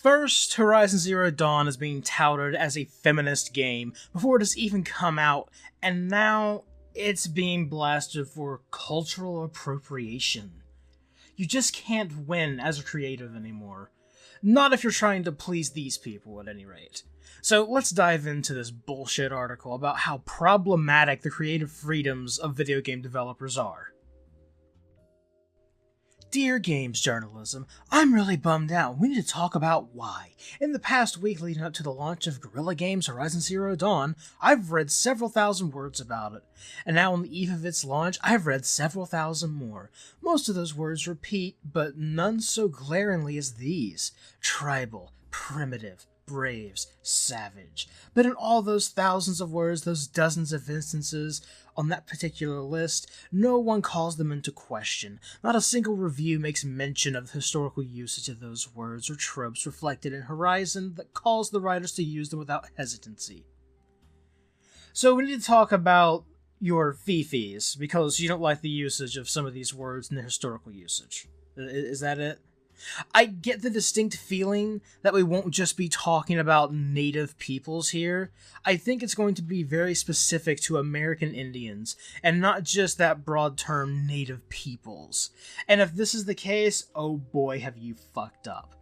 First, Horizon Zero Dawn is being touted as a feminist game before it has even come out, and now it's being blasted for cultural appropriation. You just can't win as a creative anymore. Not if you're trying to please these people, at any rate. So let's dive into this bullshit article about how problematic the creative freedoms of video game developers are. Dear games journalism, I'm really bummed out. We need to talk about why. In the past week leading up to the launch of Guerrilla Games' Horizon Zero Dawn, I've read several thousand words about it. And now on the eve of its launch, I've read several thousand more. Most of those words repeat, but none so glaringly as these. Tribal, primitive, braves, savage. But in all those thousands of words, those dozens of instances on that particular list, no one calls them into question. Not a single review makes mention of the historical usage of those words or tropes reflected in Horizon that calls the writers to use them without hesitancy. So we need to talk about your fifis, because you don't like the usage of some of these words in the historical usage. Is that it? I get the distinct feeling that we won't just be talking about native peoples here. I think it's going to be very specific to American Indians, and not just that broad term native peoples. And if this is the case, oh boy have you fucked up.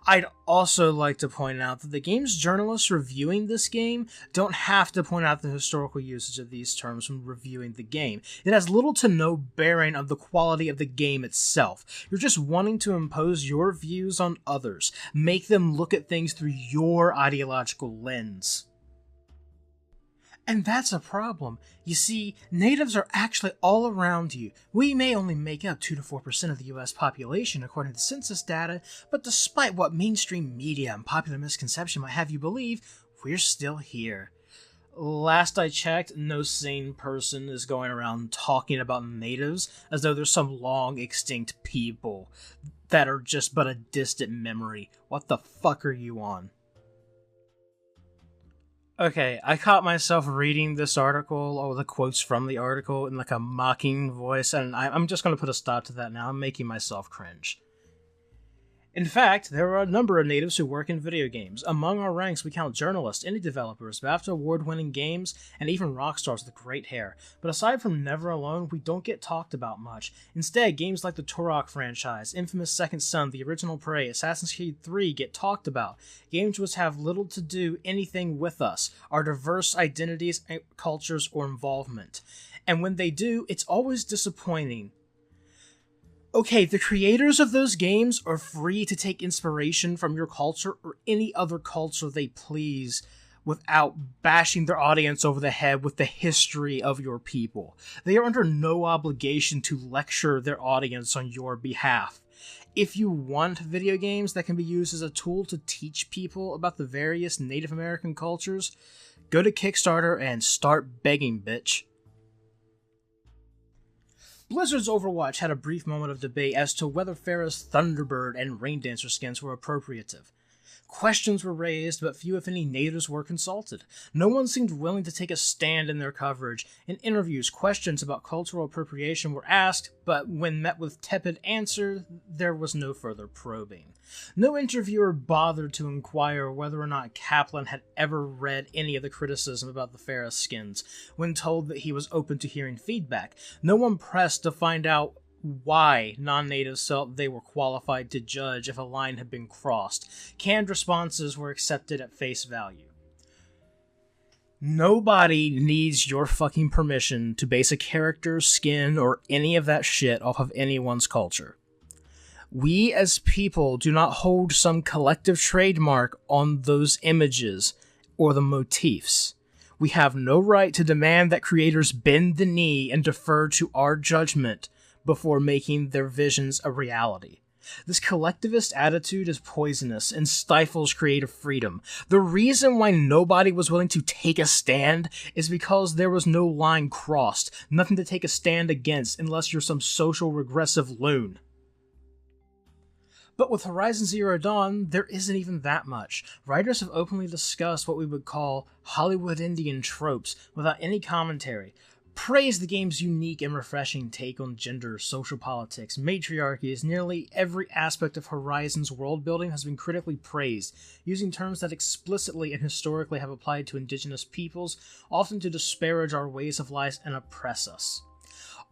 I'd also like to point out that the game's journalists reviewing this game don't have to point out the historical usage of these terms when reviewing the game. It has little to no bearing on the quality of the game itself. You're just wanting to impose your views on others, make them look at things through your ideological lens. And that's a problem. You see, natives are actually all around you. We may only make up 2 to 4% of the US population according to census data, but despite what mainstream media and popular misconception might have you believe, we're still here. Last I checked, no sane person is going around talking about natives as though they're some long extinct people that are just but a distant memory. What the fuck are you on? Okay, I caught myself reading this article, or the quotes from the article, in like a mocking voice, and I'm just going to put a stop to that now. I'm making myself cringe. In fact, there are a number of natives who work in video games. Among our ranks, we count journalists, indie developers, BAFTA award-winning games, and even rock stars with great hair. But aside from Never Alone, we don't get talked about much. Instead, games like the Turok franchise, Infamous Second Son, the original Prey, Assassin's Creed 3 get talked about. Games which have little to do anything with us, our diverse identities, cultures, or involvement. And when they do, it's always disappointing. Okay, the creators of those games are free to take inspiration from your culture or any other culture they please without bashing their audience over the head with the history of your people. They are under no obligation to lecture their audience on your behalf. If you want video games that can be used as a tool to teach people about the various Native American cultures, go to Kickstarter and start begging, bitch. Blizzard's Overwatch had a brief moment of debate as to whether Pharah's Thunderbird and Rain Dancer skins were appropriative. Questions were raised, but few if any natives were consulted. No one seemed willing to take a stand in their coverage. In interviews, questions about cultural appropriation were asked, but when met with tepid answer, there was no further probing. No interviewer bothered to inquire whether or not Kaplan had ever read any of the criticism about the Pharah skins. When told that he was open to hearing feedback, no one pressed to find out why non-natives felt they were qualified to judge if a line had been crossed. Canned responses were accepted at face value. Nobody needs your fucking permission to base a character, skin, or any of that shit off of anyone's culture. We as people do not hold some collective trademark on those images or the motifs. We have no right to demand that creators bend the knee and defer to our judgment before making their visions a reality. This collectivist attitude is poisonous and stifles creative freedom. The reason why nobody was willing to take a stand is because there was no line crossed, nothing to take a stand against unless you're some social regressive loon. But with Horizon Zero Dawn, there isn't even that much. Writers have openly discussed what we would call Hollywood Indian tropes without any commentary. praised the game's unique and refreshing take on gender, social politics, matriarchy, as nearly every aspect of Horizon's world building has been critically praised, using terms that explicitly and historically have applied to indigenous peoples, often to disparage our ways of life and oppress us.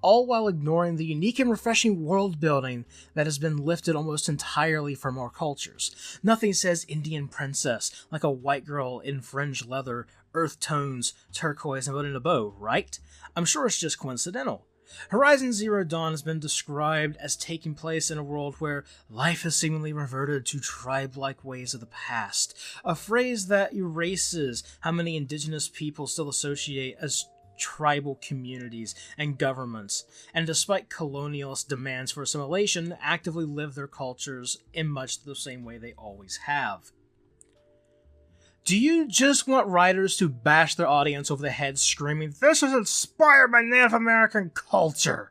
All while ignoring the unique and refreshing world building that has been lifted almost entirely from our cultures. Nothing says Indian princess like a white girl in fringed leather, earth tones, turquoise, and wielding a bow, right? I'm sure it's just coincidental. Horizon Zero Dawn has been described as taking place in a world where life has seemingly reverted to tribe-like ways of the past, a phrase that erases how many indigenous people still associate as tribal communities and governments, and despite colonialist demands for assimilation, actively live their cultures in much the same way they always have. Do you just want writers to bash their audience over the head screaming, "This is inspired by Native American culture"?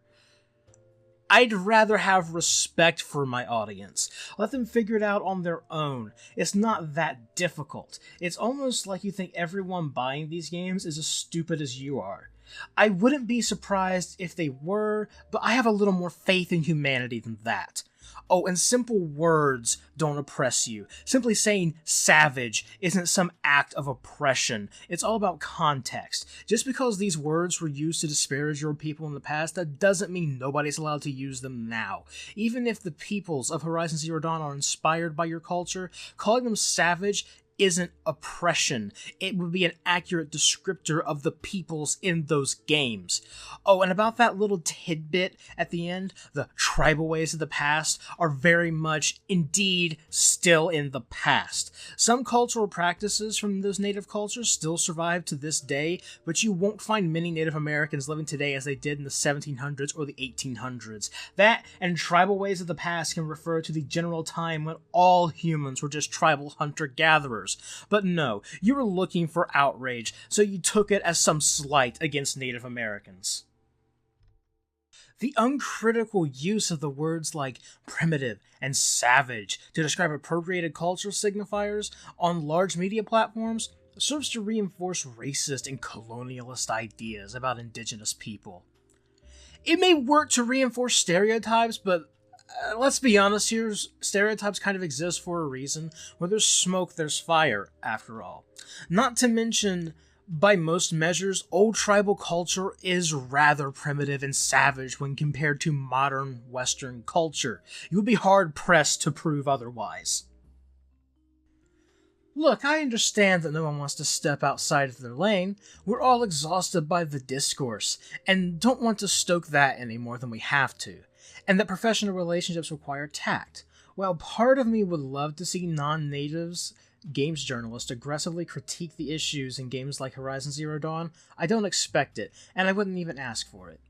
I'd rather have respect for my audience. Let them figure it out on their own. It's not that difficult. It's almost like you think everyone buying these games is as stupid as you are. I wouldn't be surprised if they were, but I have a little more faith in humanity than that. Oh, and simple words don't oppress you. Simply saying savage isn't some act of oppression. It's all about context. Just because these words were used to disparage your people in the past, that doesn't mean nobody's allowed to use them now. Even if the peoples of Horizon Zero Dawn are inspired by your culture, calling them savage isn't oppression. It would be an accurate descriptor of the peoples in those games. Oh, and about that little tidbit at the end, the tribal ways of the past are very much indeed still in the past. Some cultural practices from those native cultures still survive to this day, but you won't find many Native Americans living today as they did in the 1700s or the 1800s. That and tribal ways of the past can refer to the general time when all humans were just tribal hunter-gatherers. But no, you were looking for outrage, so you took it as some slight against Native Americans. The uncritical use of the words like primitive and savage to describe appropriated cultural signifiers on large media platforms serves to reinforce racist and colonialist ideas about indigenous people. It may work to reinforce stereotypes, but let's be honest here, stereotypes kind of exist for a reason. Where there's smoke, there's fire, after all. Not to mention, by most measures, old tribal culture is rather primitive and savage when compared to modern Western culture. You would be hard-pressed to prove otherwise. Look, I understand that no one wants to step outside of their lane. We're all exhausted by the discourse, and don't want to stoke that any more than we have to. And that professional relationships require tact. While part of me would love to see non-natives games journalists aggressively critique the issues in games like Horizon Zero Dawn, I don't expect it, and I wouldn't even ask for it.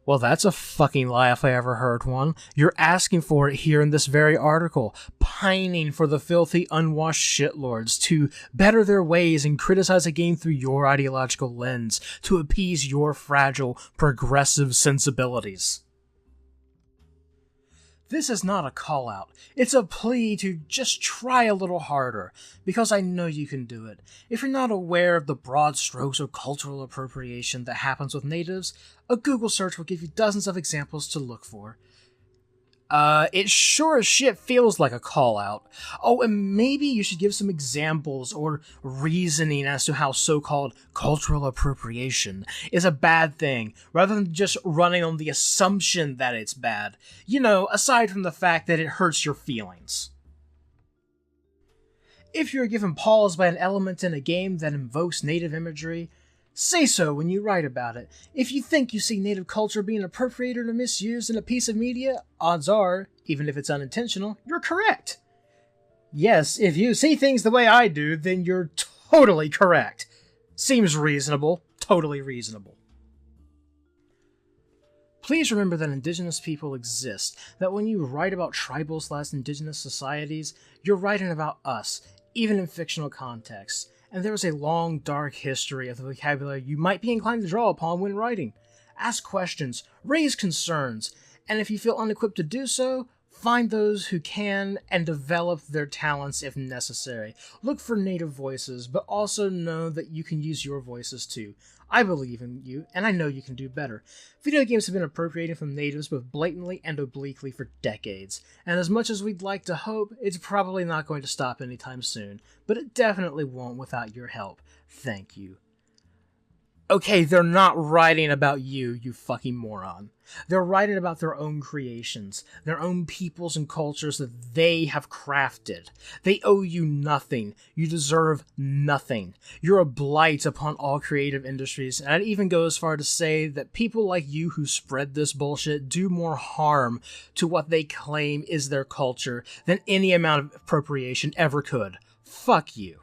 Well, that's a fucking lie if I ever heard one. You're asking for it here in this very article, pining for the filthy, unwashed shitlords to better their ways and criticize a game through your ideological lens, to appease your fragile, progressive sensibilities. This is not a call-out. It's a plea to just try a little harder, because I know you can do it. If you're not aware of the broad strokes of cultural appropriation that happens with natives, a Google search will give you dozens of examples to look for. It sure as shit feels like a call-out. Oh, and maybe you should give some examples or reasoning as to how so-called cultural appropriation is a bad thing, rather than just running on the assumption that it's bad. You know, aside from the fact that it hurts your feelings. If you're given pause by an element in a game that invokes native imagery, say so when you write about it. If you think you see native culture being appropriated or misused in a piece of media, odds are, even if it's unintentional, you're correct. Yes, if you see things the way I do, then you're totally correct. Seems reasonable. Totally reasonable. Please remember that indigenous people exist, that when you write about tribal/indigenous societies, you're writing about us, even in fictional contexts. And there is a long, dark history of the vocabulary you might be inclined to draw upon when writing. Ask questions, raise concerns, and if you feel unequipped to do so, find those who can and develop their talents if necessary. Look for native voices, but also know that you can use your voices too. I believe in you, and I know you can do better. Video games have been appropriating from natives both blatantly and obliquely for decades, and as much as we'd like to hope, it's probably not going to stop anytime soon, but it definitely won't without your help. Thank you. Okay, they're not writing about you, you fucking moron. They're writing about their own creations, their own peoples and cultures that they have crafted. They owe you nothing. You deserve nothing. You're a blight upon all creative industries, and I'd even go as far to say that people like you who spread this bullshit do more harm to what they claim is their culture than any amount of appropriation ever could. Fuck you.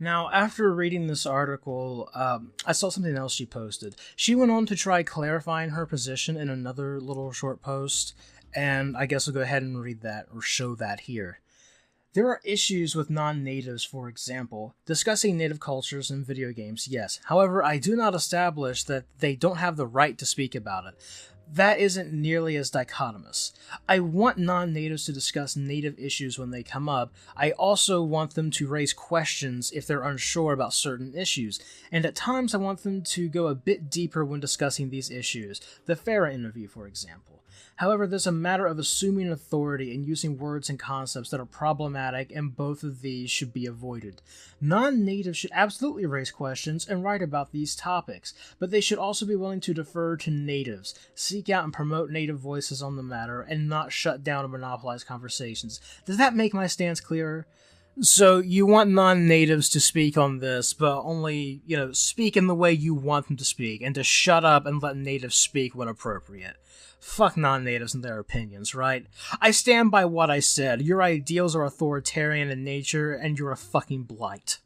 Now, after reading this article, I saw something else she posted. She went on to try clarifying her position in another little short post, and I guess I'll go ahead and read that, or show that here. There are issues with non-natives, for example. Discussing native cultures in video games, yes. However, I do not establish that they don't have the right to speak about it. That isn't nearly as dichotomous. I want non-natives to discuss native issues when they come up. I also want them to raise questions if they're unsure about certain issues, and at times I want them to go a bit deeper when discussing these issues. The Farah interview, for example. However, there's a matter of assuming authority and using words and concepts that are problematic, and both of these should be avoided. Non-natives should absolutely raise questions and write about these topics, but they should also be willing to defer to natives, seek out and promote native voices on the matter, and not shut down or monopolize conversations. Does that make my stance clearer? So, you want non-natives to speak on this, but only, speak in the way you want them to speak, and to shut up and let natives speak when appropriate. Fuck non-natives and their opinions, right? I stand by what I said. Your ideals are authoritarian in nature, and you're a fucking blight.